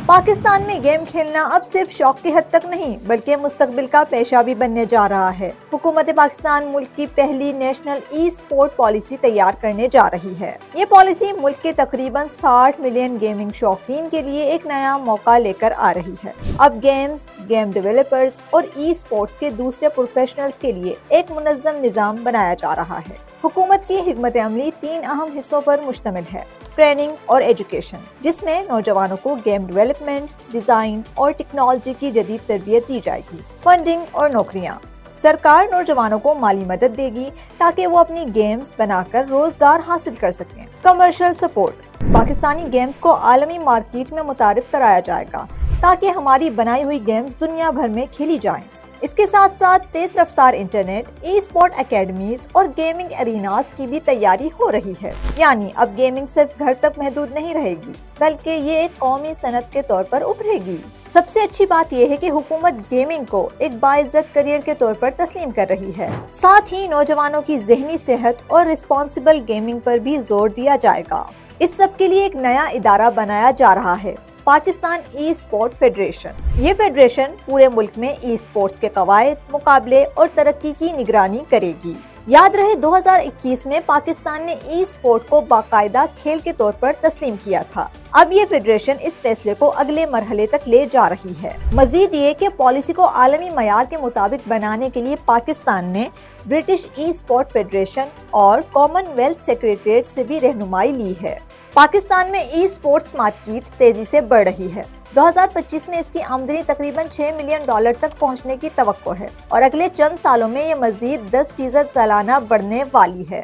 پاکستان میں گیم کھیلنا اب صرف شوق کی حد تک نہیں بلکہ مستقبل کا پیشہ بھی بننے جا رہا ہے۔ حکومت پاکستان ملک کی پہلی نیشنل ای سپورٹ پالیسی تیار کرنے جا رہی ہے۔ یہ پالیسی ملک کے تقریباً 60 ملین گیمنگ شوقین کے لیے ایک نیا موقع لے کر آ رہی ہے۔ اب گیمز، گیم ڈیولپرز اور ای سپورٹس کے دوسرے پروفیشنلز کے لیے ایک منظم نظام بنایا جا رہا ہے۔ حکومت کی حکمت عملی 3 اہم حصوں پر مشتمل ہے: ٹریننگ اور ایجوکیشن، جس میں نوجوانوں کو گیم ڈیولپمنٹ، ڈیزائن اور ٹیکنالوجی کی جدید تربیت دی جائے گی۔ فنڈنگ اور نوکریاں، سرکار نوجوانوں کو مالی مدد دے گی تاکہ وہ اپنی گیمز بنا کر روزگار حاصل کر سکیں۔ کمرشل سپورٹ، پاکستانی گیمز کو عالمی مارکیٹ میں متعارف کرایا جائے گا تاکہ ہماری بنائی ہوئی گیمز دنیا بھر میں کھیلی جائیں۔ اس کے ساتھ ساتھ تیز رفتار انٹرنیٹ، ای سپورٹ اکیڈمیز اور گیمنگ ایریناز کی بھی تیاری ہو رہی ہے۔ یعنی اب گیمنگ صرف گھر تک محدود نہیں رہے گی بلکہ یہ ایک قومی صنعت کے طور پر ابھرے گی۔ سب سے اچھی بات یہ ہے کہ حکومت گیمنگ کو ایک باعزت کریئر کے طور پر تسلیم کر رہی ہے۔ ساتھ ہی نوجوانوں کی ذہنی صحت اور رسپانسبل گیمنگ پر بھی زور دیا جائے گا۔ اس سب کے لیے ایک نیا ادارہ بنایا جا رہا ہے: پاکستان ای سپورٹ فیڈریشن۔ یہ فیڈریشن پورے ملک میں ای سپورٹس کے قواعد، مقابلے اور ترقی کی نگرانی کرے گی۔ یاد رہے 2021 میں پاکستان نے ای سپورٹ کو باقاعدہ کھیل کے طور پر تسلیم کیا تھا۔ اب یہ فیڈریشن اس فیصلے کو اگلے مرحلے تک لے جا رہی ہے۔ مزید یہ کہ پالیسی کو عالمی معیار کے مطابق بنانے کے لیے پاکستان نے برٹش ای سپورٹ فیڈریشن اور کامن ویلتھ سیکریٹریٹ سے بھی رہنمائی لی ہے۔ پاکستان میں ای سپورٹس مارکیٹ تیزی سے بڑھ رہی ہے۔ 2025 میں اس کی آمدنی تقریباً $6 ملین تک پہنچنے کی توقع ہے اور اگلے چند سالوں میں یہ مزید 10% سالانہ بڑھنے والی ہے۔